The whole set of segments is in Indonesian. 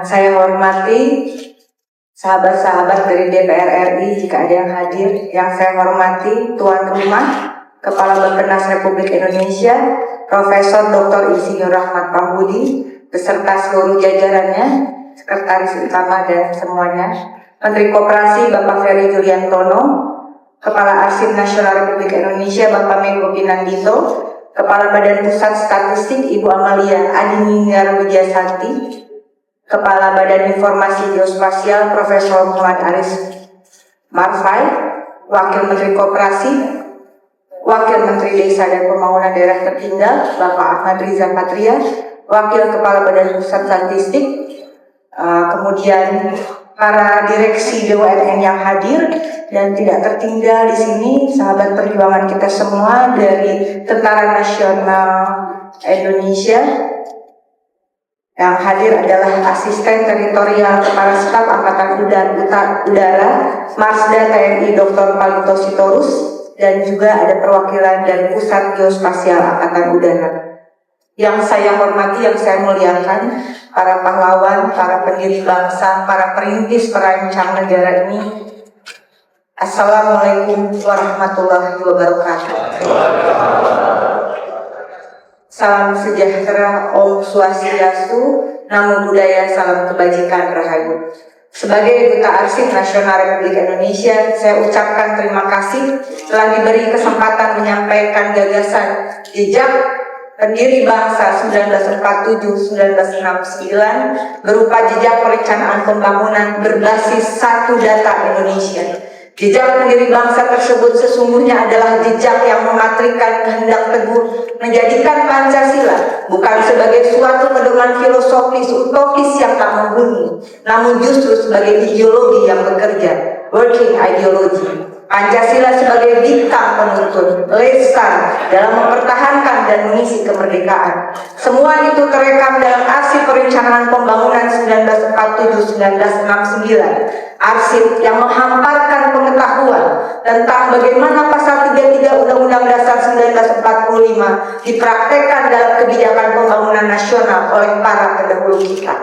saya hormati sahabat-sahabat dari DPR RI jika ada yang hadir. Yang saya hormati tuan rumah, Kepala Bappenas Republik Indonesia, Profesor Dr. Insinyur Rahmat Pambudi, beserta seluruh jajarannya, Sekretaris Utama dan semuanya, Menteri Koperasi Bapak Ferry Juliantono, Kepala Arsip Nasional Republik Indonesia Bapak Menko Pinandito, Kepala Badan Pusat Statistik Ibu Amalia Adininggar Wijayanti, Kepala Badan Informasi Geospasial Profesor Muhammad Aris Marfai, Wakil Menteri Koperasi, Wakil Menteri Desa dan Pembangunan Daerah Tertinggal Bapak Ahmad Riza Patria, Wakil Kepala Badan Pusat Statistik, kemudian para direksi BUMN yang hadir, dan tidak tertinggal di sini sahabat perjuangan kita semua dari Tentara Nasional Indonesia. Yang hadir adalah Asisten Teritorial Kepala Staf Angkatan Udara Marsda TNI Dr. Palito Sitorus, dan juga ada perwakilan dari Pusat Geospasial Angkatan Udara. Yang saya hormati, yang saya muliakan, para pahlawan, para pendiri bangsa, para perintis perancang negara ini. Assalamualaikum warahmatullahi wabarakatuh. Salam sejahtera, Om Swastiastu, Namo Buddhaya, salam kebajikan, Rahayu. Sebagai Duta Arsip Nasional Republik Indonesia, saya ucapkan terima kasih telah diberi kesempatan menyampaikan gagasan jejak pendiri bangsa 1947-1969 berupa jejak perencanaan pembangunan berbasis satu data Indonesia. Jejak pendiri bangsa tersebut sesungguhnya adalah jejak yang mematrikan kehendak teguh menjadikan Pancasila bukan sebagai suatu pedoman filosofis utopis yang tak membunuh, namun justru sebagai ideologi yang bekerja, working ideology. Pancasila sebagai bintang penuntun, lesan dalam mempertahankan dan mengisi kemerdekaan. Semua itu terekam dalam arsip perencanaan pembangunan 1947-1969. Arsip yang menghamparkan pengetahuan tentang bagaimana pasal 33 Undang-Undang Dasar 1945 dipraktekkan dalam kebijakan pembangunan nasional oleh para pendahulu kita.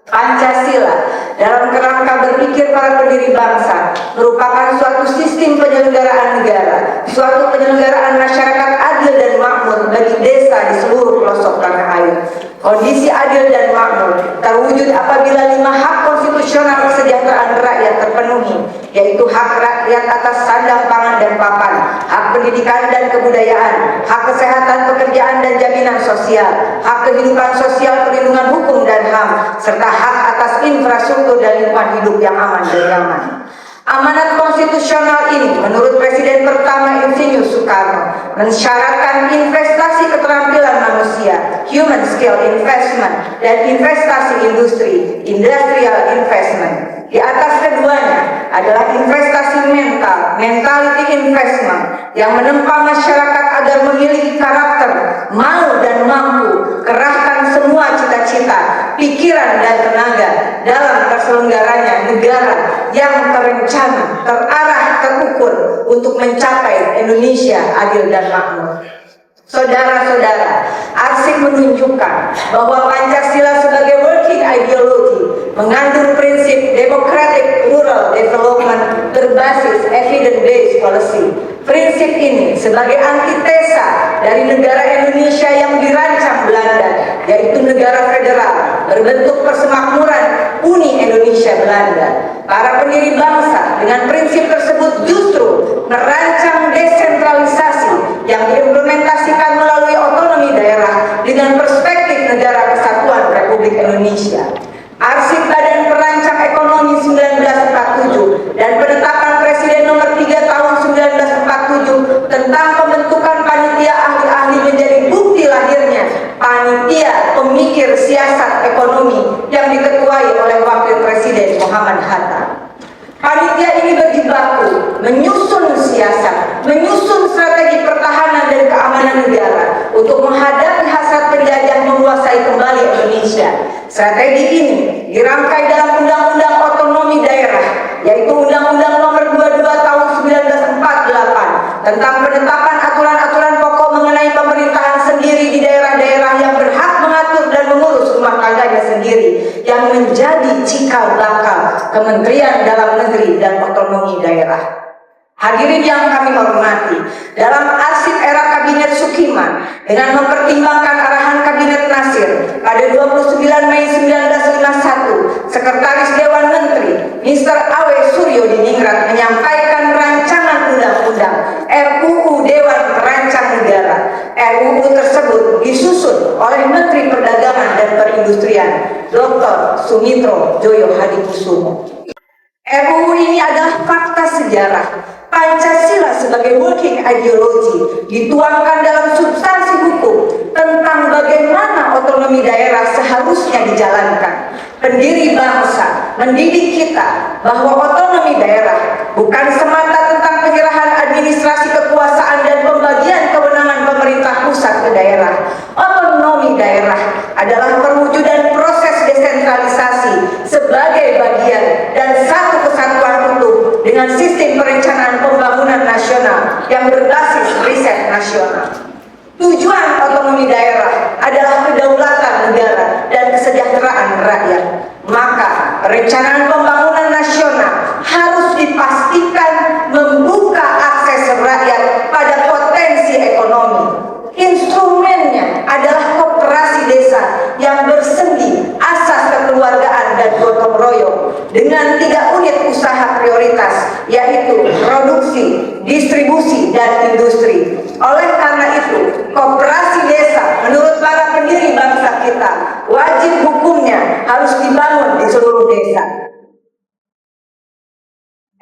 Pancasila dalam kerangka berpikir para pendiri bangsa merupakan suatu sistem penyelenggaraan negara, suatu penyelenggaraan masyarakat adil dan makmur bagi desa di seluruh pelosok tanah air. Kondisi adil dan makmur terwujud apabila 5 hak konstitusional kesejahteraan rakyat terpenuhi, yaitu hak rakyat atas sandang pangan dan papan, hak pendidikan dan kebudayaan, hak kesehatan pekerjaan dan jaminan sosial, hak kehidupan sosial, perlindungan hukum dan HAM, serta hak atas infrastruktur dan lingkungan hidup yang aman dan nyaman. Amanat konstitusional ini menurut Presiden pertama Insinyur Soekarno mensyaratkan investasi keterampilan manusia, human skill investment, dan investasi industri, industrial investment. Di atas keduanya adalah investasi mental, mentality investment, yang menempa masyarakat agar memiliki karakter, mau dan mampu, kerahkan semua cita-cita, pikiran dan tenaga dalam terselenggaranya negara yang terencana, terarah, terukur untuk mencapai Indonesia adil dan makmur. Saudara-saudara, arsip menunjukkan bahwa Pancasila sebagai working ideology mengandung prinsip democratic rural development berbasis evidence-based policy. Prinsip ini sebagai antitesa dari negara Indonesia yang dirancang Belanda, yaitu negara federal berbentuk persemakmuran Uni Indonesia Belanda. Para pendiri bangsa dengan prinsip tersebut justru merancang desentralisasi yang diimplementasikan melalui otonomi daerah dengan perspektif negara kesatuan Republik Indonesia. Arsip Badan Perancang Ekonomi 1947 dan penetapan Presiden nomor 3 tahun 1947 tentang pembentukan panitia ahli-ahli menjadi bukti lahirnya panitia pemikir siasat ekonomi yang diketuai oleh Wakil Presiden Muhammad Hatta. Panitia ini berjibaku menyusun siasat, menyusun strategi pertahanan dan keamanan negara untuk menghadapi hasrat penjajah menguasai kembali Indonesia. Strategi ini dirangkai dalam Undang-Undang Otonomi Daerah, yaitu Undang-Undang Nomor 22 Tahun 1948 tentang penetapan aturan-aturan pokok mengenai pemerintahan sendiri di daerah-daerah yang berhak mengatur dan mengurus rumah tangganya sendiri, yang menjadi cikal bakal Kementerian Dalam Negeri dan Otonomi Daerah. Hadirin yang kami hormati, dalam arsip era Kabinet Sukiman dengan mempertimbangkan arahan Kabinet Nasir pada 29 Mei 1951, Sekretaris Dewan Menteri Mr. Awe Suryo Diningrat menyampaikan rancangan undang-undang RUU Dewan Perancang Negara. RUU tersebut disusun oleh Menteri Perdagangan dan Perindustrian Dr. Sumitro Joyo Hadikusumo. RUU ini adalah fakta sejarah. Pancasila sebagai working ideology dituangkan dalam substansi hukum tentang bagaimana otonomi daerah seharusnya dijalankan. Pendiri bangsa mendidik kita bahwa otonomi daerah bukan semata tentang penyerahan administrasi kekuasaan dan pembagian kewenangan pemerintah pusat ke daerah. Otonomi daerah adalah perwujudan proses desentralisasi sebagai bagian dan satu kesatuan utuh dengan sistem perencanaan pembangunan nasional yang berbasis riset nasional. Tujuan otonomi daerah adalah kedaulatan negara dan kesejahteraan rakyat. Maka perencanaan pembangunan nasional harus dipastikan membuka akses rakyat pada potensi ekonomi. Instrumennya adalah koperasi desa yang bersendi asas kekeluargaan dan gotong royong dengan 3 unit usaha prioritas, yaitu produksi, distribusi, dan industri. Oleh karena itu, koperasi desa menurut para pendiri bangsa kita wajib hukumnya harus dibangun di seluruh desa.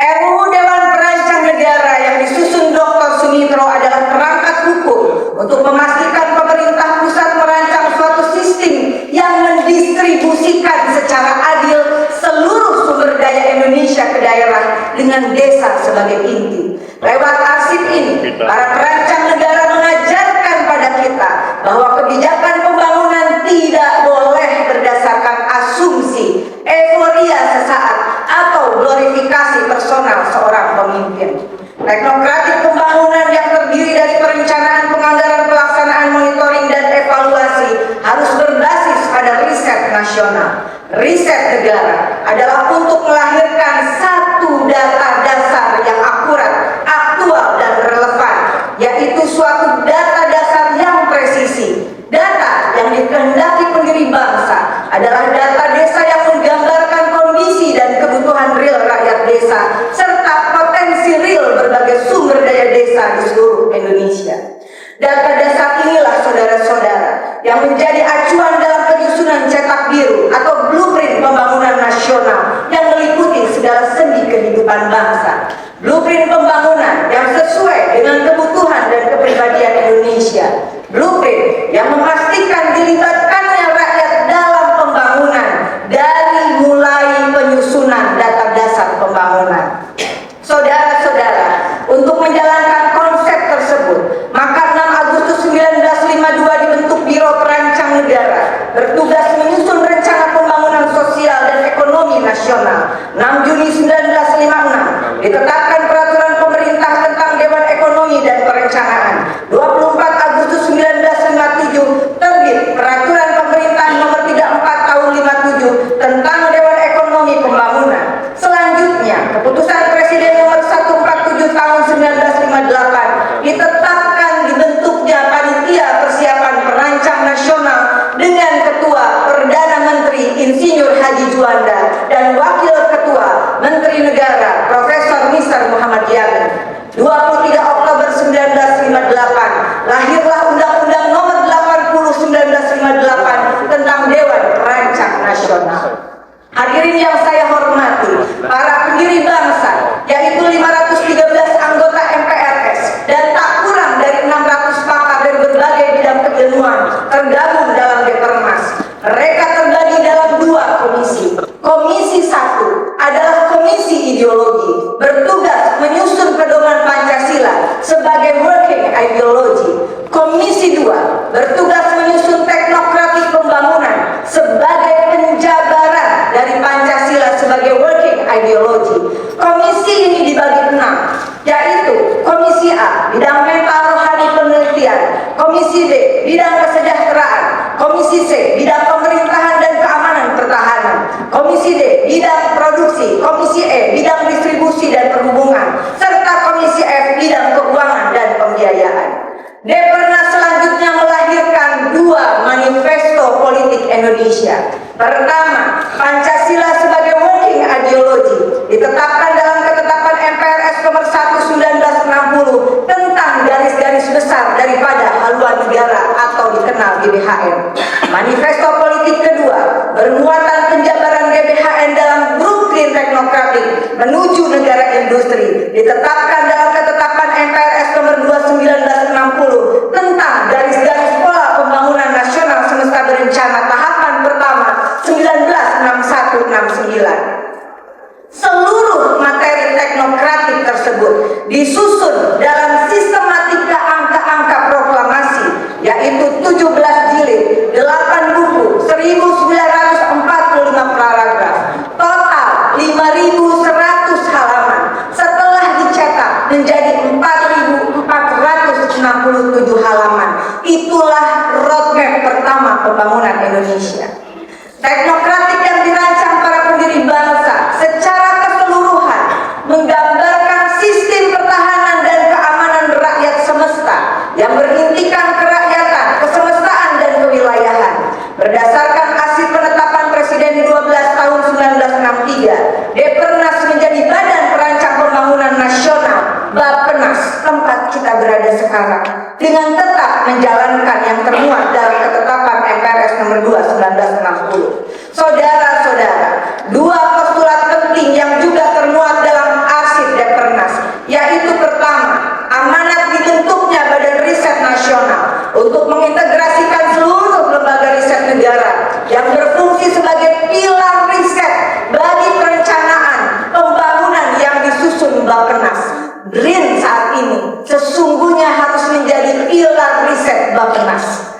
RUU Dewan Perancang Negara yang disusun Dr. Sumitro adalah perangkat hukum untuk memastikan pemerintah pusat merancang suatu sistem yang mendistribusikan secara adil seluruh sumber daya Indonesia ke daerah dengan desa sebagai inti. Lewat arsip ini, para perancang negara mengajarkan pada kita bahwa kebijakan pembangunan tidak boleh berdasarkan asumsi, euforia sesaat, atau glorifikasi personal seorang pemimpin. Teknokratik pembangunan yang terdiri dari perencanaan, penganggaran, pelaksanaan, monitoring, dan evaluasi harus berbasis pada riset nasional. Riset negara adalah untuk melahirkan satu data dasar yang akurat, aktual, dan relevan, yaitu suatu data dasar yang presisi. Data yang dikehendaki pendiri bangsa adalah data desa yang menggambarkan kondisi dan kebutuhan real rakyat desa, serta potensi real berbagai sumber daya desa di seluruh Indonesia. Data dasar inilah saudara-saudara yang menjadi acuan dalam penyusunan cetak biru atau blueprint pembangunan nasional yang meliputi segala sendi kehidupan bangsa. Blueprint pembangunan yang sesuai dengan kebutuhan dan kepribadian Indonesia. Blueprint yang memastikan dilibatkannya rakyat dalam pembangunan dari mulai penyusunan data dasar pembangunan. Saudara-saudara, untuk menjalankan konsep tersebut, maka 6 Agustus 1952 dibentuk Biro Perancang Negara, bertugas menyusun rencana pembangunan sosial dan ekonomi nasional. 6 Juni 1956 ditetapkan peraturan pemerintah tentang Dewan Ekonomi dan Perencanaan. 24 Agustus 1957 terbit peraturan pemerintah nomor 34 tahun 57 tentang Dewan Ekonomi Pembangunan. Selanjutnya, keputusan Presiden nomor 147 tahun 1958 ditetapkan dibentuknya Panitia Persiapan Perancang Nasional dengan Ketua Perdana Menteri Insinyur Haji Juanda dan Wakil Ketua Menteri Negara Profesor Nisar Muhammad Yamin. 23 Oktober 1958 lahirlah Undang-Undang Nomor 80 1958 tentang Dewan Perancang Nasional. Hadirin yang saya hormati, para pendiri bangsa, yaitu 513 anggota MPRS dan tak kurang dari 600 pakar dari berbagai bidang keilmuan tergabung dalam Depernas. Mereka terbagi dalam 2 komisi. Komisi 1 adalah komisi ideologi, bertugas menyusun pedoman Pancasila sebagai working ideology. Komisi 2 bertugas menyusun teknokratik pembangunan sebagai penjabaran dari Pancasila sebagai working ideology. Komisi ini dibagi 6, yaitu Komisi A, bidang mental rohani penelitian. Komisi B, bidang kesejahteraan. Komisi C, bidang pemerintahan dan keamanan pertahanan. Depernas selanjutnya melahirkan dua manifesto politik Indonesia. Pertama, Pancasila sebagai working ideology ditetapkan dalam ketetapan MPRS nomor 1 1960 tentang garis-garis besar daripada haluan negara atau dikenal GBHN. Manifesto politik kedua bermuatan penjabaran GBHN dalam blueprint teknokratik menuju negara industri ditetapkan dalam ketetapan MPRS nomor 2 1960 tentang garis-garis pola pembangunan nasional semesta berencana tahapan pertama 1961-69. Seluruh materi teknokratik tersebut disusun dalam sistematika angka-angka proklamasi, yaitu 17 jilid, 8 buku, 1945 paragraf, total 5.100 halaman. Setelah dicetak menjadi 4.467 halaman. Itulah roadmap pertama pembangunan Indonesia. Teknokratik yang dirancang para pendiri bangsa secara keseluruhan menggambarkan sistem pertahanan dan keamanan rakyat semesta yang berintikan kerakyatan, kesemestaan dan kewilayahan. Berdasarkan hasil penetapan Presiden 12 tahun 1963, Depernas menjadi Badan Perancang Pembangunan Nasional Bappenas, tempat kita berada sekarang, dengan tetap menjalankan yang termuat dalam ketetapan MPRS nomor 2 1960. Saudara-saudara, dua postulat penting yang juga termuat dalam arsip Depernas, yaitu pertama, amanat dibentuknya Badan Riset Nasional untuk mengintegrasikan seluruh lembaga riset negara yang berfungsi sebagai pilar riset bagi perencanaan pembangunan yang disusun Bappenas. BRIN saat ini sesungguhnya harus menjadi pilar riset Bappenas.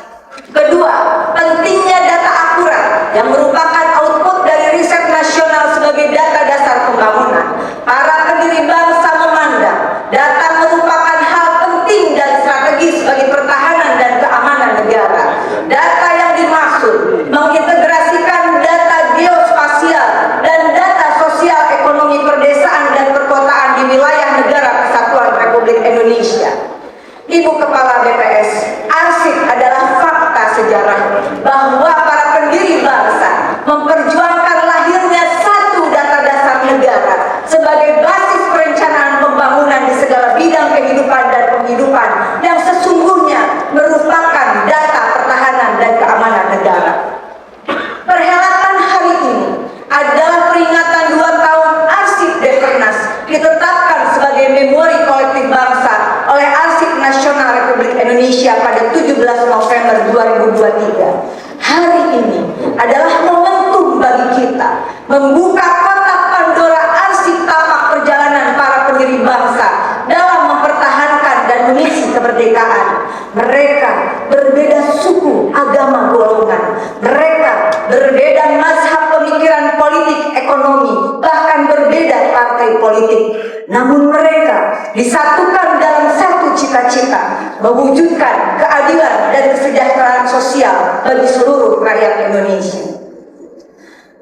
Kedua, pentingnya data akurat yang merupakan output dari riset nasional sebagai data dasar pembangunan. Para pendiri bangsa memandang data merupakan hal penting dan strategis bagi pertahanan dan keamanan negara. Data yang dimaksud mengintegrasikan data geospasial dan data sosial ekonomi perdesaan dan perkotaan di wilayah negara Kesatuan Republik Indonesia. Ibu Kepala BPS, arsip adalah fakta sejarah bahwa para pendiri bangsa memperjuangkan lahirnya satu data dasar negara sebagai basis perencanaan pembangunan di segala bidang kehidupan dan penghidupan yang sesungguhnya merupakan data pertahanan dan keamanan negara. Perhelatan hari ini adalah peringatan 2 tahun arsip Depernas ditetapkan sebagai memori kolektif bangsa oleh Arsip Nasional Republik Indonesia pada 17 November 2023. Hari ini adalah momentum bagi kita membuka kotak Pandora arsip tapak perjalanan para pendiri bangsa dalam mempertahankan dan mengisi kemerdekaan. Mereka berbeda suku, agama, golongan. Mereka berbeda mazhab pemikiran politik, ekonomi, bahkan berbeda partai politik. Namun mereka disatukan dalam satu cita-cita, mewujudkan keadilan dan kesejahteraan sosial bagi seluruh rakyat Indonesia.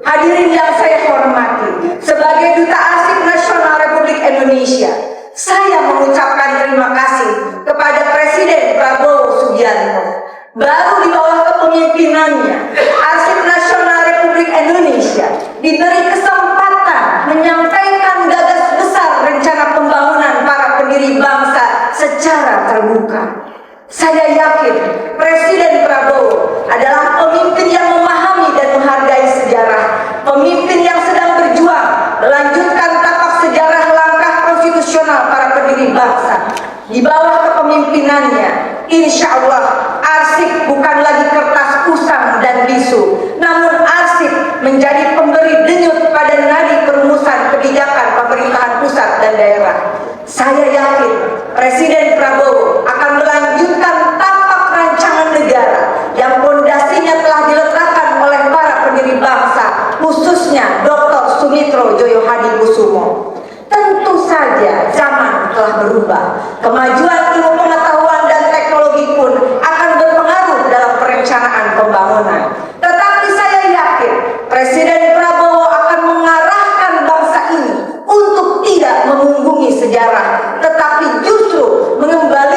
Hadirin yang saya hormati, sebagai Duta Arsip Nasional Republik Indonesia, saya mengucapkan terima kasih kepada Presiden Prabowo Subianto. Baru di bawah kepemimpinannya, Arsip Nasional Republik Indonesia diberi kesempatan menyampaikan gagas besar rencana pembangunan para pendiri bangsa secara terbuka. Saya yakin Presiden Prabowo adalah pemimpin yang memahami dan menghargai sejarah, pemimpin yang sedang berjuang melanjutkan tapak sejarah langkah konstitusional para pendiri bangsa. Di bawah kepemimpinannya, insya Allah arsip bukan lagi kertas usang dan bisu, namun arsip menjadi pemberi denyut pada nadi perumusan kebijakan pemerintahan pusat dan daerah. Saya yakin Presiden Prabowo akan melanjutkan tapak rancangan negara yang pondasinya telah diletakkan oleh para pendiri bangsa, khususnya Dr. Sumitro Joyo Hadikusumo. Tentu saja zaman telah berubah. Kemajuan ilmu pengetahuan dan teknologi pun akan berpengaruh dalam perencanaan pembangunan. Tetapi saya yakin Presiden Prabowo akan mengarahkan bangsa ini untuk tidak memunggungi sejarah, tetapi justru mengembalikan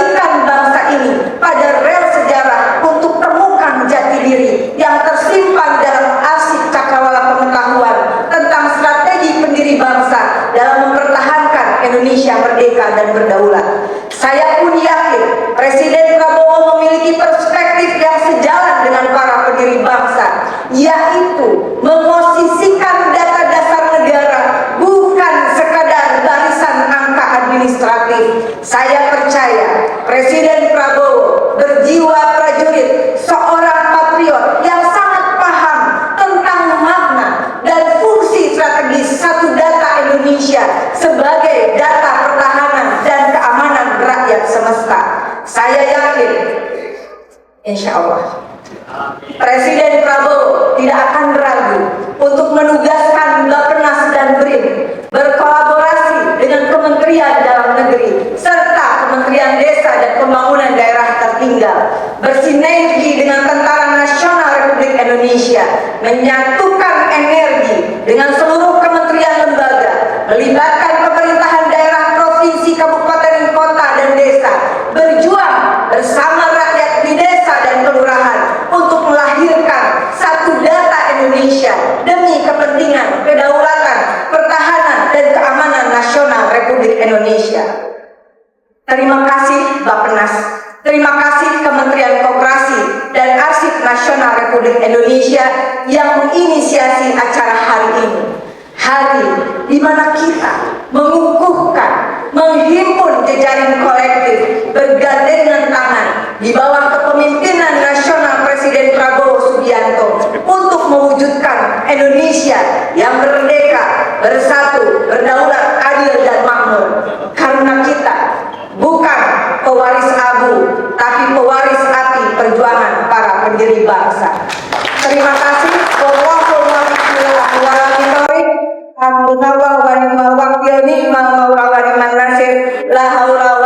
Presiden Prabowo berjiwa prajurit, seorang patriot yang sangat paham tentang makna dan fungsi strategis satu data Indonesia sebagai data pertahanan dan keamanan rakyat semesta. Saya yakin, insya Allah, Presiden Prabowo tidak akan ragu untuk menugaskan Bappenas dan BRIN berkolaborasi dengan Kementerian Dalam Negeri serta Kementerian Desa dan Pembangunan Daerah Tertinggal, bersinergi dengan Tentara Nasional Republik Indonesia, menyatukan energi dengan seluruh kementerian lembaga, melibatkan pemerintahan daerah, provinsi, kabupaten, kota, dan desa, berjuang bersama rakyat di desa dan kelurahan untuk melahirkan satu data Indonesia demi kepentingan kedaulatan, pertahanan, dan keamanan nasional Republik Indonesia. Terima kasih Bappenas, terima kasih Kementerian Koperasi dan Arsip Nasional Republik Indonesia yang menginisiasi acara hari ini. Hari di mana kita mengukuhkan, menghimpun jejaring kolektif, bergandengan tangan di bawah kepemimpinan nasional Presiden Prabowo Subianto untuk mewujudkan Indonesia yang merdeka, bersatu, berdaulat, adil, dan makmur. Karena kita bukan pewaris abu, tapi pewaris api perjuangan para pendiri bangsa. Terima kasih. Alhamdulillah wa ni'mal wakil, ni'mal maula wa ni'man nasir, la haula